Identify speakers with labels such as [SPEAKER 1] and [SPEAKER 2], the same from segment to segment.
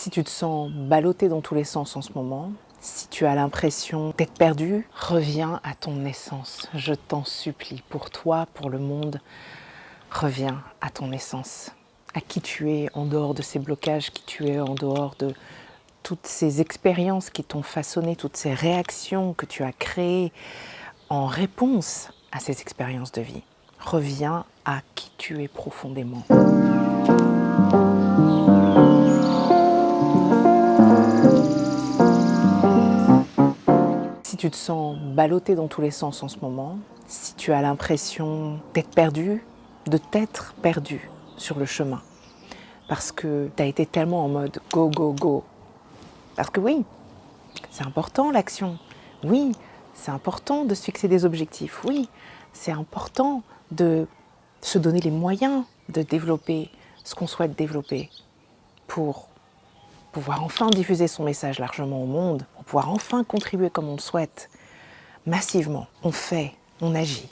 [SPEAKER 1] Si tu te sens ballotté dans tous les sens en ce moment, si tu as l'impression d'être perdu, reviens à ton essence. Je t'en supplie, pour toi, pour le monde, reviens à ton essence. À qui tu es en dehors de ces blocages, qui tu es en dehors de toutes ces expériences qui t'ont façonné, toutes ces réactions que tu as créées en réponse à ces expériences de vie. Reviens à qui tu es profondément. Si tu te sens ballotté dans tous les sens en ce moment, si tu as l'impression d'être perdu, de t'être perdu sur le chemin, parce que tu as été tellement en mode go, go, go. Parce que oui, c'est important l'action. Oui, c'est important de se fixer des objectifs. Oui, c'est important de se donner les moyens de développer ce qu'on souhaite développer pour pouvoir enfin diffuser son message largement au monde, pour pouvoir enfin contribuer comme on le souhaite. Massivement, on fait, on agit,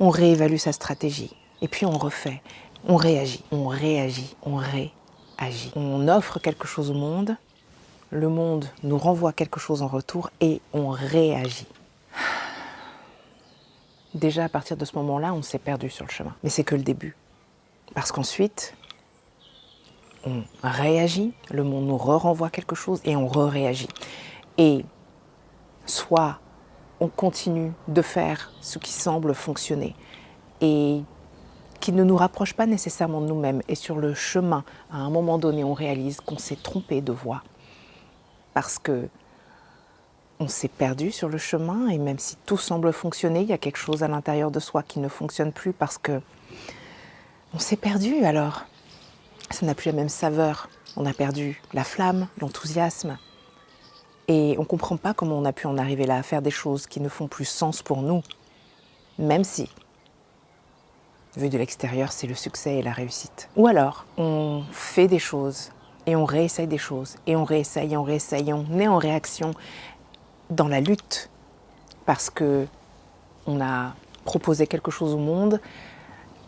[SPEAKER 1] on réévalue sa stratégie, et puis on refait, on réagit, on réagit, on réagit. On offre quelque chose au monde, le monde nous renvoie quelque chose en retour et on réagit. Déjà à partir de ce moment-là, on s'est perdu sur le chemin, mais c'est que le début. Parce qu'ensuite, on réagit, le monde nous renvoie quelque chose et on réagit. Et soit on continue de faire ce qui semble fonctionner et qui ne nous rapproche pas nécessairement de nous-mêmes. Et sur le chemin, à un moment donné, on réalise qu'on s'est trompé de voie parce que on s'est perdu sur le chemin et même si tout semble fonctionner, il y a quelque chose à l'intérieur de soi qui ne fonctionne plus parce que on s'est perdu alors. Ça n'a plus la même saveur. On a perdu la flamme, l'enthousiasme. Et on ne comprend pas comment on a pu en arriver là, à faire des choses qui ne font plus sens pour nous, même si, vu de l'extérieur, c'est le succès et la réussite. Ou alors, on fait des choses, et on réessaye des choses, et on réessaye, et on réessaye, et on est en réaction dans la lutte, parce que on a proposé quelque chose au monde,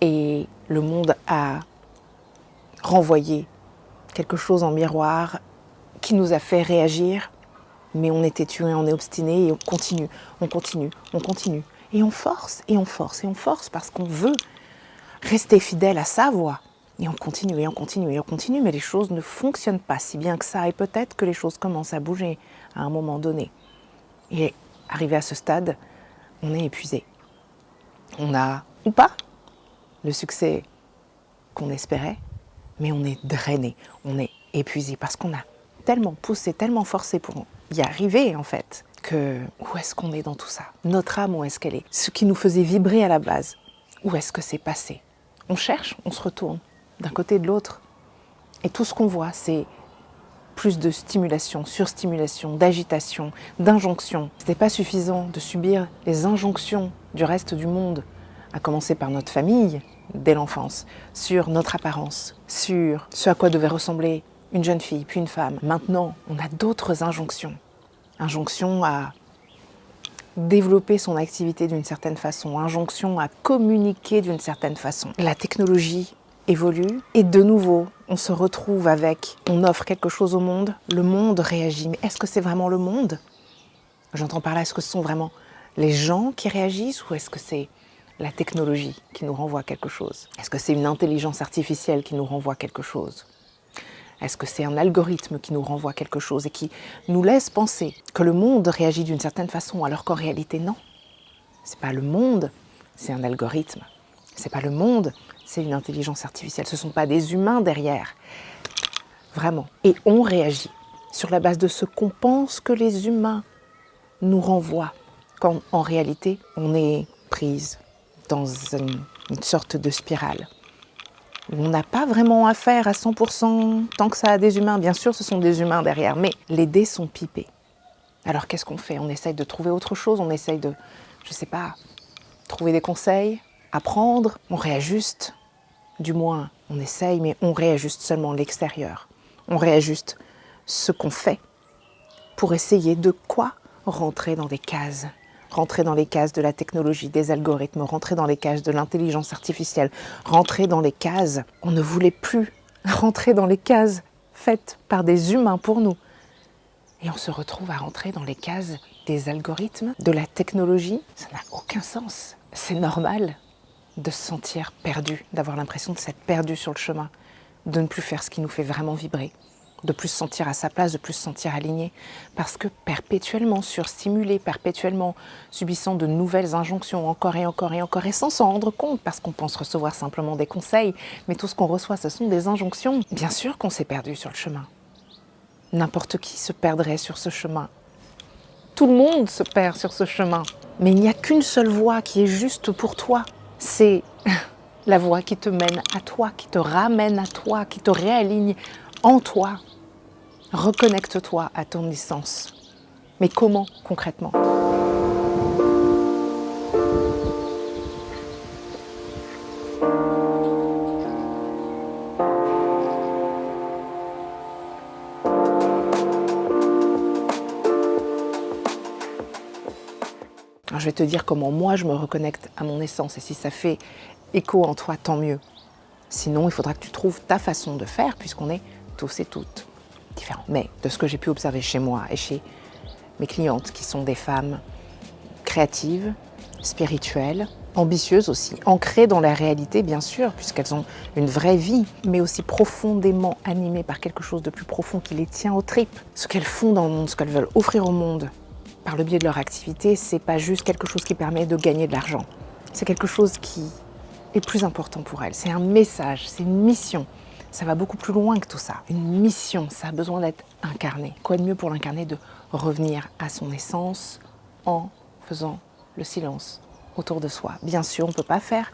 [SPEAKER 1] et le monde a renvoyé quelque chose en miroir qui nous a fait réagir, mais on est têtu et on est obstiné et on continue, on continue, on continue. Et on force, et on force, et on force parce qu'on veut rester fidèle à sa voix. Et on continue, et on continue, et on continue, mais les choses ne fonctionnent pas si bien que ça. Et peut-être que les choses commencent à bouger à un moment donné. Et arrivé à ce stade, on est épuisé. On a, ou pas, le succès qu'on espérait, mais on est drainé, on est épuisé parce qu'on a tellement poussé, tellement forcé pour y arriver en fait, que où est-ce qu'on est dans tout ça? Notre âme, où est-ce qu'elle est? Ce qui nous faisait vibrer à la base, où est-ce que c'est passé? On cherche, on se retourne d'un côté et de l'autre. Et tout ce qu'on voit, c'est plus de stimulation, surstimulation, d'agitation, d'injonction. Ce n'est pas suffisant de subir les injonctions du reste du monde, à commencer par notre famille, dès l'enfance, sur notre apparence, sur ce à quoi devait ressembler une jeune fille, puis une femme. Maintenant, on a d'autres injonctions. Injonction à développer son activité d'une certaine façon, injonction à communiquer d'une certaine façon. La technologie évolue et de nouveau, on se retrouve avec, on offre quelque chose au monde, le monde réagit. Mais est-ce que c'est vraiment le monde? J'entends par là, est-ce que ce sont vraiment les gens qui réagissent ou est-ce que c'est la technologie qui nous renvoie quelque chose? Est-ce que c'est une intelligence artificielle qui nous renvoie quelque chose? Est-ce que c'est un algorithme qui nous renvoie quelque chose et qui nous laisse penser que le monde réagit d'une certaine façon alors qu'en réalité non? C'est pas le monde, c'est un algorithme. C'est pas le monde, c'est une intelligence artificielle. Ce sont pas des humains derrière. Vraiment. Et on réagit sur la base de ce qu'on pense que les humains nous renvoient, quand en réalité on est prise dans une sorte de spirale. On n'a pas vraiment affaire à 100% tant que ça a des humains. Bien sûr, ce sont des humains derrière, mais les dés sont pipés. Alors qu'est-ce qu'on fait? On essaye de trouver autre chose, on essaye de, je sais pas, trouver des conseils, apprendre, on réajuste. Du moins, on essaye, mais on réajuste seulement l'extérieur. On réajuste ce qu'on fait pour essayer de quoi? Rentrer dans des cases. Rentrer dans les cases de la technologie, des algorithmes, rentrer dans les cases de l'intelligence artificielle, rentrer dans les cases. On ne voulait plus rentrer dans les cases faites par des humains pour nous. Et on se retrouve à rentrer dans les cases des algorithmes, de la technologie. Ça n'a aucun sens. C'est normal de se sentir perdu, d'avoir l'impression de s'être perdu sur le chemin, de ne plus faire ce qui nous fait vraiment vibrer, de plus se sentir à sa place, de plus se sentir aligné, parce que perpétuellement surstimulé, perpétuellement subissant de nouvelles injonctions encore et encore et encore, et sans s'en rendre compte, parce qu'on pense recevoir simplement des conseils, mais tout ce qu'on reçoit, ce sont des injonctions. Bien sûr qu'on s'est perdu sur le chemin. N'importe qui se perdrait sur ce chemin. Tout le monde se perd sur ce chemin. Mais il n'y a qu'une seule voie qui est juste pour toi. C'est la voie qui te mène à toi, qui te ramène à toi, qui te réaligne en toi. Reconnecte-toi à ton essence. Mais comment concrètement ? Alors, je vais te dire comment moi je me reconnecte à mon essence, et si ça fait écho en toi, tant mieux. Sinon, il faudra que tu trouves ta façon de faire, puisqu'on est tous et toutes différents. Mais de ce que j'ai pu observer chez moi et chez mes clientes, qui sont des femmes créatives, spirituelles, ambitieuses aussi, ancrées dans la réalité bien sûr, puisqu'elles ont une vraie vie, mais aussi profondément animées par quelque chose de plus profond qui les tient aux tripes. Ce qu'elles font dans le monde, ce qu'elles veulent offrir au monde, par le biais de leur activité, c'est pas juste quelque chose qui permet de gagner de l'argent. C'est quelque chose qui est plus important pour elles. C'est un message, c'est une mission. Ça va beaucoup plus loin que tout ça. Une mission, ça a besoin d'être incarné. Quoi de mieux pour l'incarner de revenir à son essence en faisant le silence autour de soi. Bien sûr, on ne peut pas faire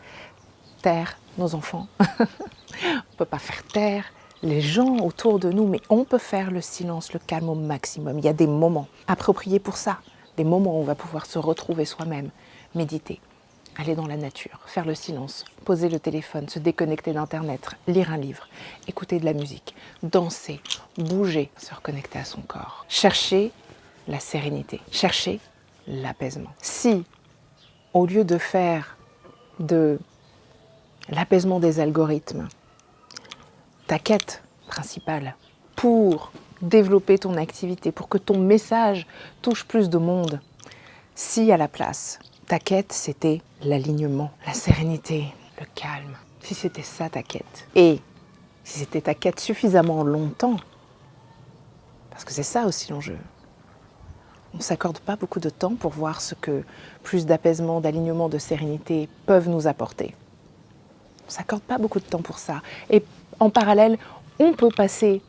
[SPEAKER 1] taire nos enfants. On ne peut pas faire taire les gens autour de nous, mais on peut faire le silence, le calme au maximum. Il y a des moments appropriés pour ça, des moments où on va pouvoir se retrouver soi-même, méditer, aller dans la nature, faire le silence, poser le téléphone, se déconnecter d'Internet, lire un livre, écouter de la musique, danser, bouger, se reconnecter à son corps, chercher la sérénité, chercher l'apaisement. Si, au lieu de faire de l'apaisement des algorithmes, ta quête principale pour développer ton activité, pour que ton message touche plus de monde, si à la place, ta quête c'était l'alignement, la sérénité, le calme, si c'était ça ta quête, et si c'était ta quête suffisamment longtemps, parce que c'est ça aussi l'enjeu, on ne s'accorde pas beaucoup de temps pour voir ce que plus d'apaisement, d'alignement, de sérénité peuvent nous apporter. On ne s'accorde pas beaucoup de temps pour ça. Et en parallèle, on peut passer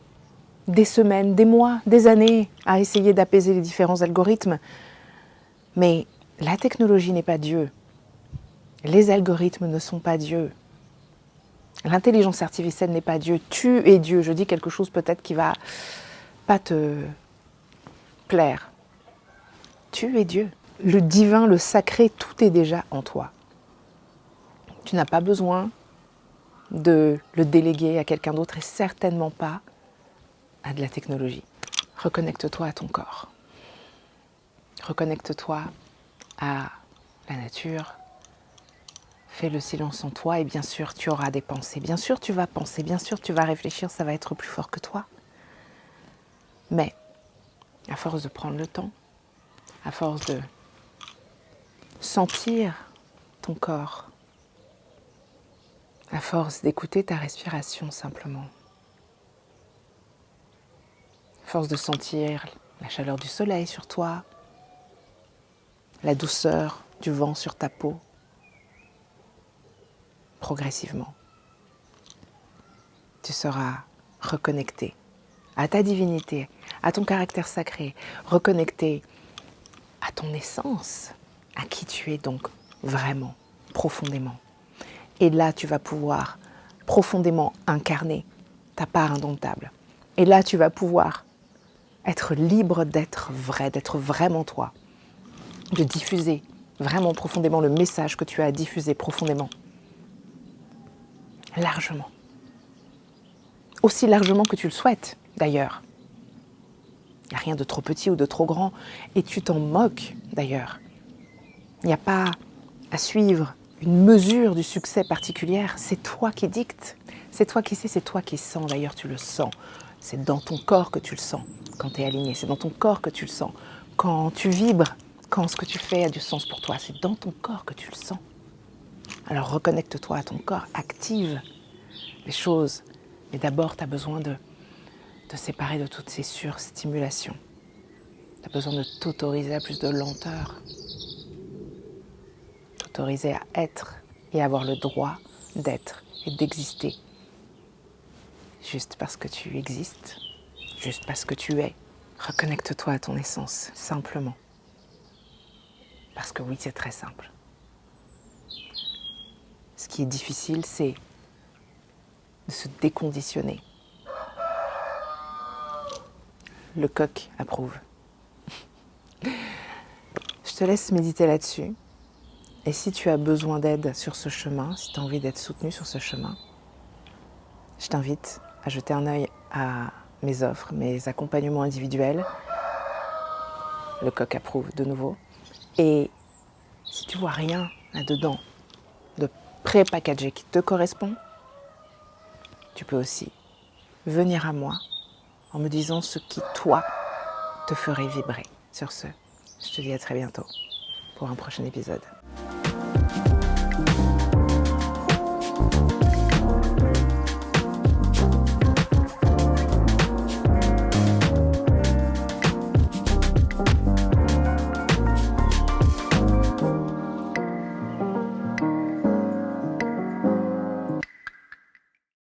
[SPEAKER 1] des semaines, des mois, des années à essayer d'apaiser les différents algorithmes. Mais la technologie n'est pas Dieu. Les algorithmes ne sont pas Dieu. L'intelligence artificielle n'est pas Dieu. Tu es Dieu. Je dis quelque chose peut-être qui va pas te plaire. Tu es Dieu. Le divin, le sacré, tout est déjà en toi. Tu n'as pas besoin de le déléguer à quelqu'un d'autre et certainement pas à de la technologie. Reconnecte-toi à ton corps. Reconnecte-toi à la nature. Fais le silence en toi et bien sûr tu auras des pensées. Bien sûr tu vas penser, bien sûr tu vas réfléchir, ça va être plus fort que toi. Mais à force de prendre le temps, à force de sentir ton corps, à force d'écouter ta respiration simplement, à force de sentir la chaleur du soleil sur toi, la douceur du vent sur ta peau, progressivement, tu seras reconnecté à ta divinité, à ton caractère sacré, reconnecté à ton essence, à qui tu es donc vraiment, profondément. Et là, tu vas pouvoir profondément incarner ta part indomptable. Et là, tu vas pouvoir être libre d'être vrai, d'être vraiment toi, de diffuser vraiment profondément le message que tu as à diffuser profondément, largement. Aussi largement que tu le souhaites, d'ailleurs. Il n'y a rien de trop petit ou de trop grand, et tu t'en moques, d'ailleurs. Il n'y a pas à suivre une mesure du succès particulière, c'est toi qui dictes, c'est toi qui sais, c'est toi qui sens, d'ailleurs tu le sens. C'est dans ton corps que tu le sens quand tu es aligné. C'est dans ton corps que tu le sens quand tu vibres, quand ce que tu fais a du sens pour toi. C'est dans ton corps que tu le sens. Alors reconnecte-toi à ton corps, active les choses. Mais d'abord, tu as besoin de te séparer de toutes ces surstimulations. Tu as besoin de t'autoriser à plus de lenteur. T'autoriser à être et avoir le droit d'être et d'exister. Juste parce que tu existes, juste parce que tu es. Reconnecte-toi à ton essence, simplement. Parce que oui, c'est très simple. Ce qui est difficile, c'est de se déconditionner. Le coq approuve. Je te laisse méditer là-dessus. Et si tu as besoin d'aide sur ce chemin, si tu as envie d'être soutenu sur ce chemin, je t'invite à jeter un œil à mes offres, mes accompagnements individuels. Le coq approuve de nouveau. Et si tu vois rien là-dedans de pré-packagé qui te correspond, tu peux aussi venir à moi en me disant ce qui, toi, te ferait vibrer. Sur ce, je te dis à très bientôt pour un prochain épisode.